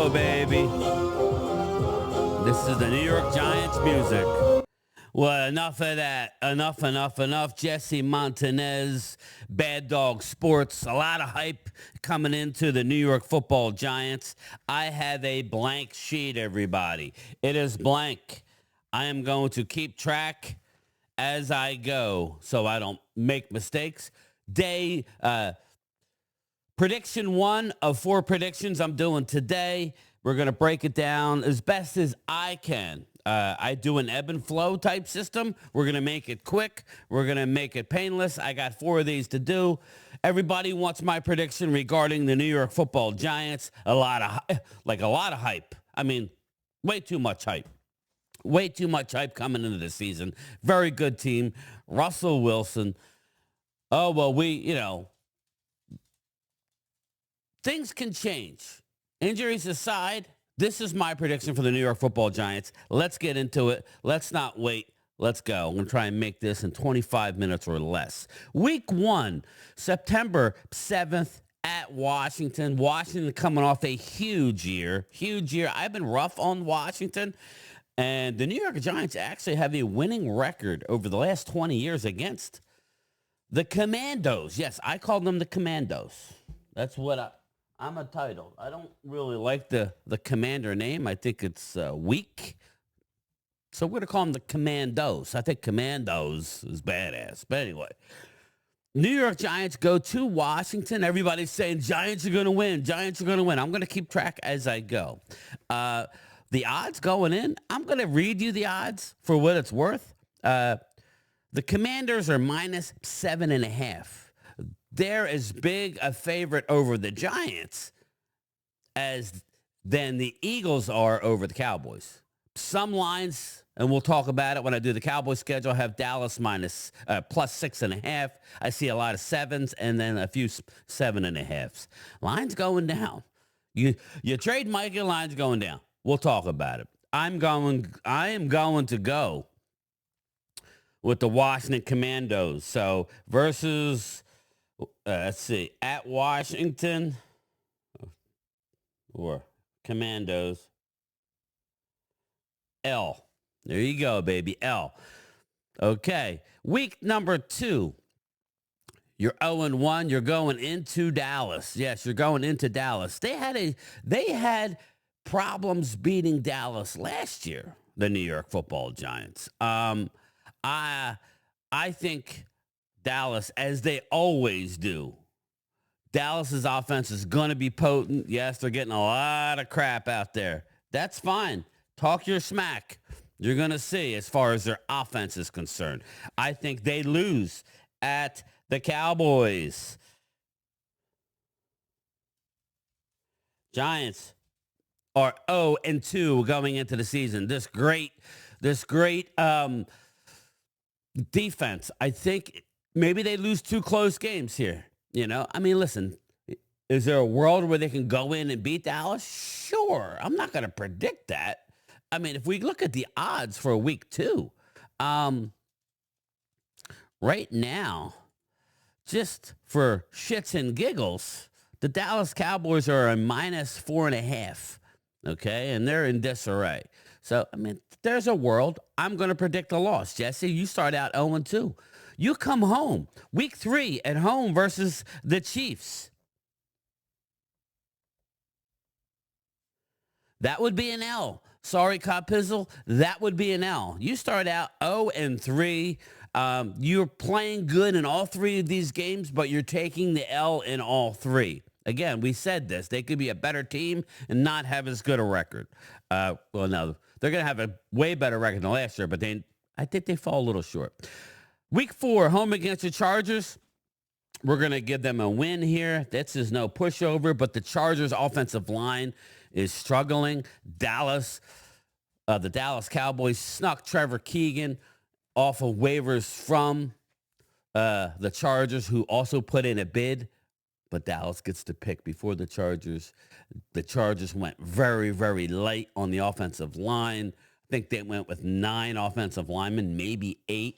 go, baby. This is the New York Giants music. Well, enough of that. Enough. Jesse Montanez, Bad Dog Sports. A lot of hype coming into the New York Football Giants. I have a blank sheet, everybody. It is blank. I am going to keep track as I go so I don't make mistakes. Prediction 1 of 4 predictions I'm doing today. We're going to break it down as best as I can. I do an ebb and flow type system. We're going to make it quick. We're going to make it painless. I got 4 of these to do. Everybody wants my prediction regarding the New York Football Giants. A lot of hype. I mean, way too much hype. Way too much hype coming into the season. Very good team. Russell Wilson. Oh, well, things can change. Injuries aside, this is my prediction for the New York Football Giants. Let's get into it. Let's not wait. Let's go. I'm going to try and make this in 25 minutes or less. Week 1, September 7th at Washington. Washington coming off a huge year. I've been rough on Washington. And the New York Giants actually have a winning record over the last 20 years against the Commandos. Yes, I call them the Commandos. That's what I'm a title. I don't really like the commander name. I think it's weak. So we're going to call them the Commandos. I think Commandos is badass. But anyway, New York Giants go to Washington. Everybody's saying Giants are going to win. Giants are going to win. I'm going to keep track as I go. The odds going in, I'm going to read you the odds for what it's worth. The Commanders are minus 7.5. They're as big a favorite over the Giants than the Eagles are over the Cowboys. Some lines, and we'll talk about it when I do the Cowboys schedule, have Dallas plus 6.5. I see a lot of 7s and then a few 7.5s. Lines going down. You trade Micah, lines going down. We'll talk about it. I am going to go with the Washington Commandos. So versus, let's see, at Washington or Commandos. L. There you go, baby. L. Okay. Week number 2. You're 0-1. You're going into Dallas. Yes, you're going into Dallas. They had problems beating Dallas last year, the New York Football Giants. I think Dallas, as they always do, Dallas's offense is going to be potent. Yes, they're getting a lot of crap out there. That's fine. Talk your smack. You're going to see as far as their offense is concerned. I think they lose at the Cowboys. Giants are 0-2 going into the season. This great defense. I think maybe they lose 2 close games here. I mean, listen, is there a world where they can go in and beat Dallas? Sure. I'm not going to predict that. I mean, if we look at the odds for week 2, right now, just for shits and giggles, the Dallas Cowboys are a minus 4.5. Okay, and they're in disarray. So, I mean, there's a world. I'm going to predict a loss. Jesse, you start out 0-2. You come home. Week 3 at home versus the Chiefs. That would be an L. Sorry, Cop Pizzle. That would be an L. You start out 0-3. You're playing good in all 3 of these games, but you're taking the L in all 3. Again, we said this. They could be a better team and not have as good a record. No, they're going to have a way better record than last year, but I think they fall a little short. Week 4, home against the Chargers. We're going to give them a win here. This is no pushover, but the Chargers' offensive line is struggling. The Dallas Cowboys snuck Trevor Keegan off of waivers from the Chargers, who also put in a bid. But Dallas gets to pick before the Chargers. The Chargers went very, very light on the offensive line. I think they went with 9 offensive linemen, maybe 8,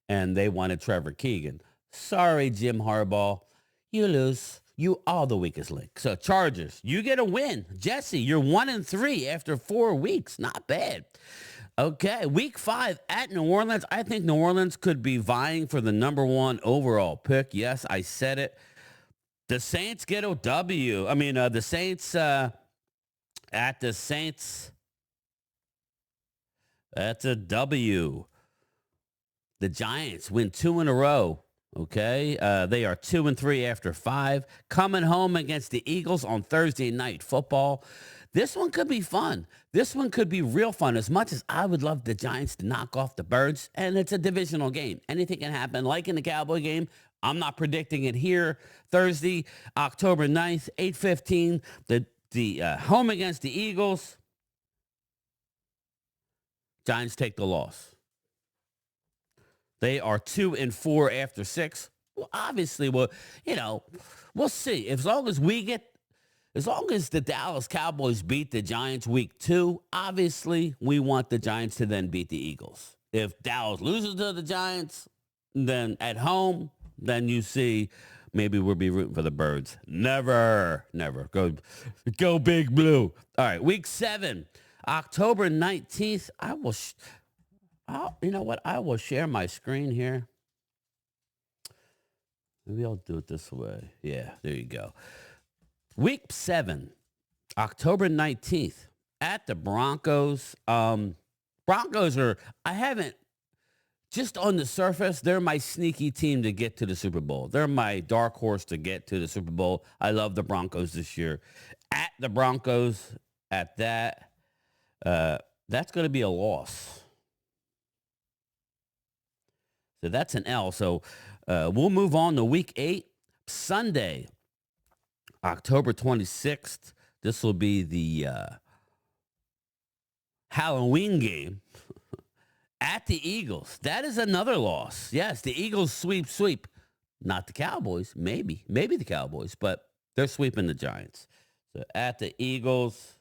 and they wanted Trevor Keegan. Sorry, Jim Harbaugh. You lose. You are the weakest link. So Chargers, you get a win. Jesse, you're 1-3 after 4 weeks. Not bad. Okay, week 5 at New Orleans. I think New Orleans could be vying for the number 1 overall pick. Yes, I said it. The Saints get a W. I mean, the Saints at the Saints. That's a W. The Giants win 2 in a row. Okay, they are 2-3 after 5. Coming home against the Eagles on Thursday Night Football. This one could be fun. This one could be real fun. As much as I would love the Giants to knock off the Birds, and it's a divisional game. Anything can happen. Like in the Cowboy game, I'm not predicting it here. Thursday, October 9th, 8:15. The home against the Eagles. Giants take the loss. They are 2-4 after 6. Well, obviously, we'll see. As long as the Dallas Cowboys beat the Giants week 2, obviously, we want the Giants to then beat the Eagles. If Dallas loses to the Giants, then at home, then you see maybe we'll be rooting for the Birds. Never. Go Big Blue. All right, week 7, October 19th. You know what? I will share my screen here. Maybe I'll do it this way. Yeah, there you go. Week 7, October 19th, at the Broncos. Broncos just on the surface, they're my sneaky team to get to the Super Bowl. They're my dark horse to get to the Super Bowl. I love the Broncos this year. At the Broncos, at that, that's going to be a loss. So that's an L. So we'll move on to week 8, Sunday, October 26th. This will be the Halloween game at the Eagles. That is another loss. Yes, the Eagles sweep. Not the Cowboys. Maybe the Cowboys, but they're sweeping the Giants. So at the Eagles.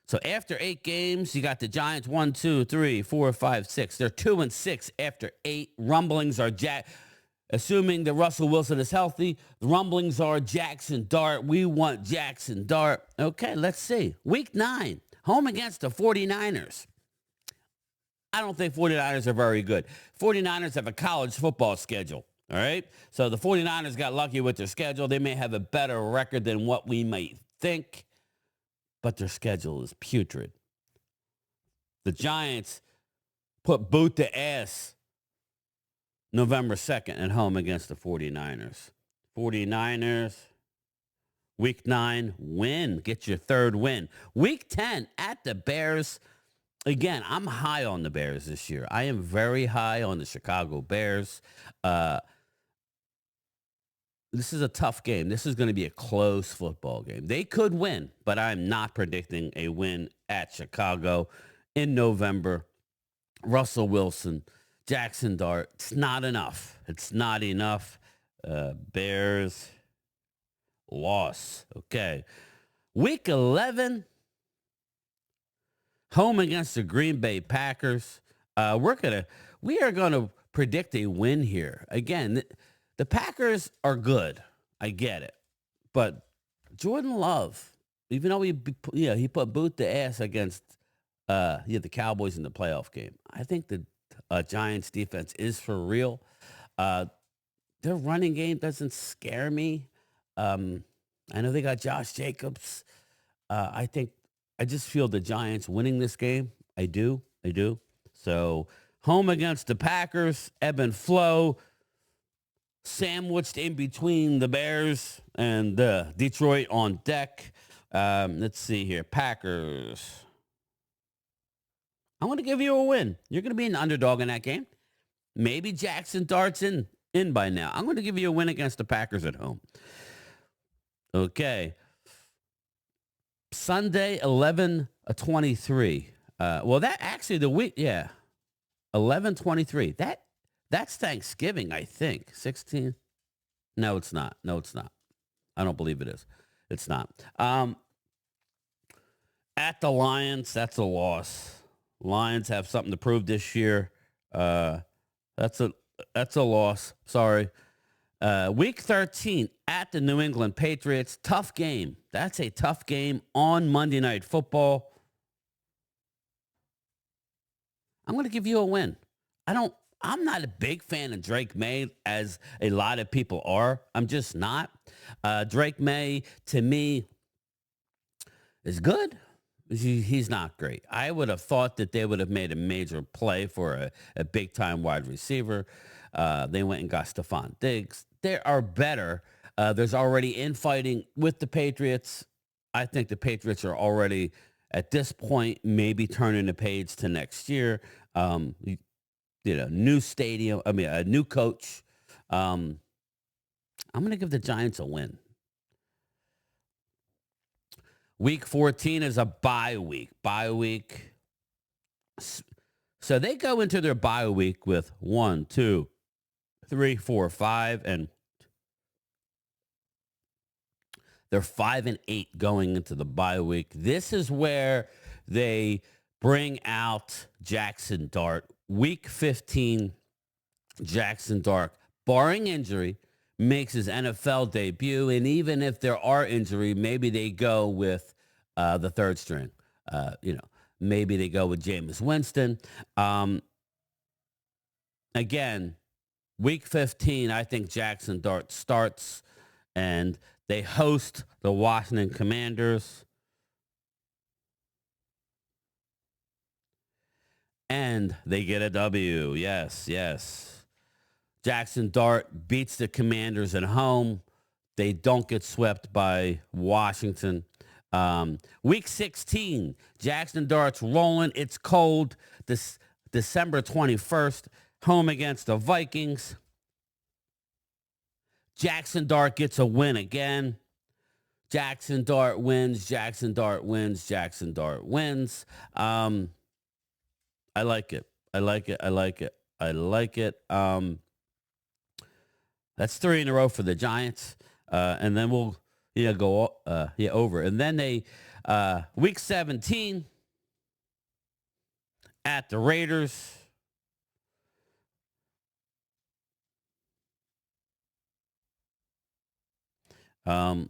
So after 8 games, you got the Giants 1, 2, 3, 4, 5, 6. They're 2-6 after 8. Rumblings are assuming that Russell Wilson is healthy. The rumblings are Jackson Dart. We want Jackson Dart. Okay, let's see. Week 9, home against the 49ers. I don't think 49ers are very good. 49ers have a college football schedule. All right. So the 49ers got lucky with their schedule. They may have a better record than what we might think, but their schedule is putrid. The Giants put boot to ass November 2nd at home against the 49ers. 49ers, week 9, win. Get your 3rd win. Week 10 at the Bears. Again, I'm high on the Bears this year. I am very high on the Chicago Bears. This is a tough game. This is going to be a close football game. They could win, but I'm not predicting a win at Chicago in November. Russell Wilson, Jackson Dart. It's not enough. It's not enough. Bears loss. Okay. Week 11, home against the Green Bay Packers. We are going to predict a win here. Again, the Packers are good. I get it. But Jordan Love, even though he put boot to ass against the Cowboys in the playoff game, I think the Giants defense is for real. Their running game doesn't scare me. I know they got Josh Jacobs. I just feel the Giants winning this game. I do. So home against the Packers, ebb and flow, sandwiched in between the Bears and Detroit on deck. Let's see here. Packers. I'm going to give you a win. You're going to be an underdog in that game. Maybe Jackson Dart's in by now. I'm going to give you a win against the Packers at home. Okay. Sunday, 11-23. Well, that actually the week, 11-23. That's Thanksgiving, I think. 16. No, it's not. I don't believe it is. It's not. At the Lions, that's a loss. Lions have something to prove this year. That's a loss. Sorry. Week 13 at the New England Patriots. Tough game. That's a tough game on Monday Night Football. I'm going to give you a win. I'm not a big fan of Drake May as a lot of people are. I'm just not. Drake May, to me, is good. He's not great. I would have thought that they would have made a major play for a big-time wide receiver. They went and got Stephon Diggs. They are better. There's already infighting with the Patriots. I think the Patriots are already, at this point, maybe turning the page to next year. New stadium. A new coach. I'm going to give the Giants a win. Week 14 is a bye week. So they go into their bye week with 1, 2, 3, 4, 5, and they're 5-8 going into the bye week. This is where they bring out Jackson Dart. Week 15, Jackson Dart, barring injury, makes his NFL debut. And even if there are injury, maybe they go with the third string. Maybe they go with Jameis Winston. Again, week 15, I think Jackson Dart starts, and they host the Washington Commanders. And they get a W. Yes. Jackson Dart beats the Commanders at home. They don't get swept by Washington. Week 16, Jackson Dart's rolling. It's cold. This December 21st, home against the Vikings. Jackson Dart gets a win again. Jackson Dart wins. Jackson Dart wins. Jackson Dart wins. I like it. That's 3 in a row for the Giants. And then we'll go over. And then they week 17 at the Raiders. We're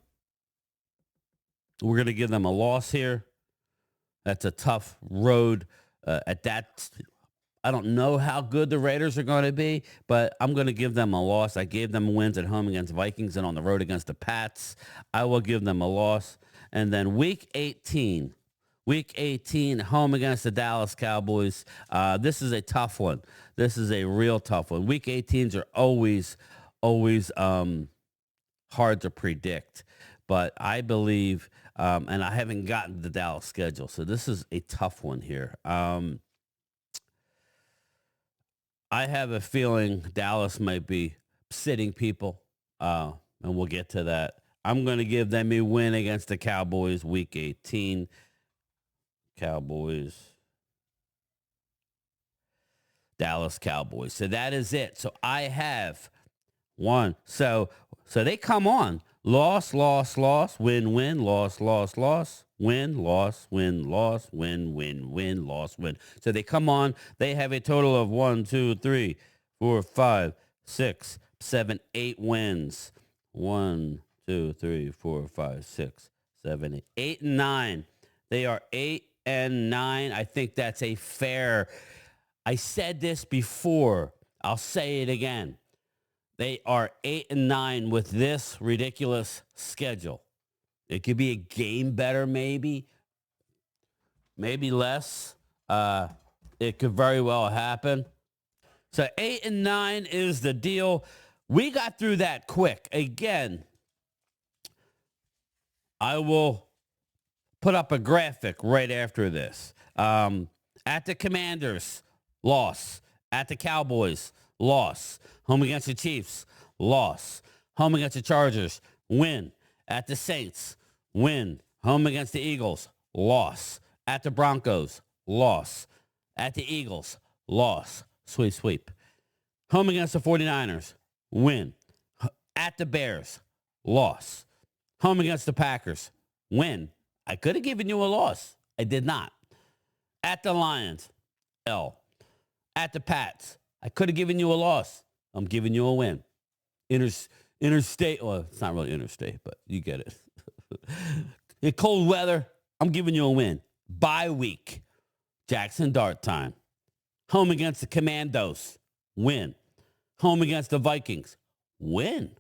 going to give them a loss here. That's a tough road at that. I don't know how good the Raiders are going to be, but I'm going to give them a loss. I gave them wins at home against Vikings and on the road against the Pats. I will give them a loss. And then week 18, home against the Dallas Cowboys. This is a tough one. This is a real tough one. Week 18s are always hard to predict. But I believe, and I haven't gotten the Dallas schedule, so this is a tough one here. I have a feeling Dallas might be sitting people, and we'll get to that. I'm going to give them a win against the Cowboys week 18. Dallas Cowboys. So that is it. So I have one. So they come on. Loss, win, loss, win, loss, win, loss, win. So they come on. They have a total of 1, 2, 3, 4, 5, 6, 7, 8 wins. 1, 2, 3, 4, 5, 6, 7, 8. 8 and 9. They are 8 and 9. I think that's a fair. I said this before. I'll say it again. They are 8 and 9 with this ridiculous schedule. It could be a game better, maybe less. It could very well happen. So 8 and 9 is the deal. We got through that quick. Again, I will put up a graphic right after this. At the Commanders, loss. At the Cowboys, loss. Home against the Chiefs, loss. Home against the Chargers, win. At the Saints, win. Home against the Eagles, loss. At the Broncos, loss. At the Eagles, loss. Sweep. Home against the 49ers, win. At the Bears, loss. Home against the Packers, win. I could have given you a loss. I did not. At the Lions, L. At the Pats, I could have given you a loss. I'm giving you a win. inter, interstate. Well, it's not really interstate, but you get it. In cold weather, I'm giving you a win. Bye week. Jackson Dart time. Home against the Commandos. Win. Home against the Vikings. Win.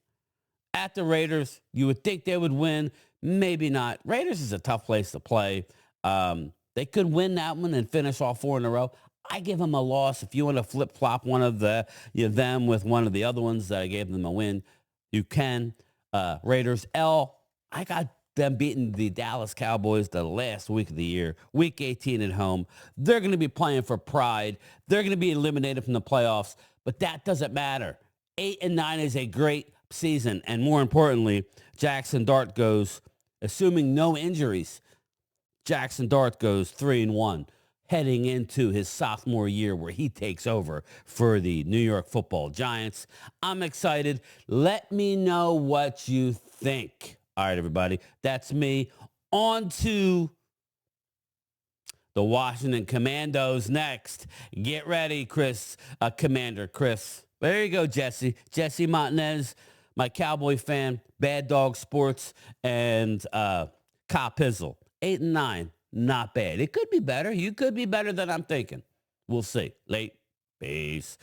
At the Raiders, you would think they would win. Maybe not. Raiders is a tough place to play. They could win that one and finish all 4 in a row. I give them a loss. If you want to flip-flop one of them with one of the other ones that I gave them a win, you can. Raiders L, I got them beating the Dallas Cowboys the last week of the year, week 18 at home. They're going to be playing for pride. They're going to be eliminated from the playoffs, but that doesn't matter. 8-9 is a great season, and more importantly, Jackson Dart goes, assuming no injuries, Jackson Dart goes 3-1, heading into his sophomore year where he takes over for the New York Football Giants. I'm excited. Let me know what you think. All right, everybody, that's me. On to the Washington Commandos next. Get ready, Commander Chris. There you go, Jesse. Jesse Montanez, my Cowboy fan, Bad Dog Sports, and Cop Pizzle. 8-9, not bad. It could be better. You could be better than I'm thinking. We'll see. Late. Peace.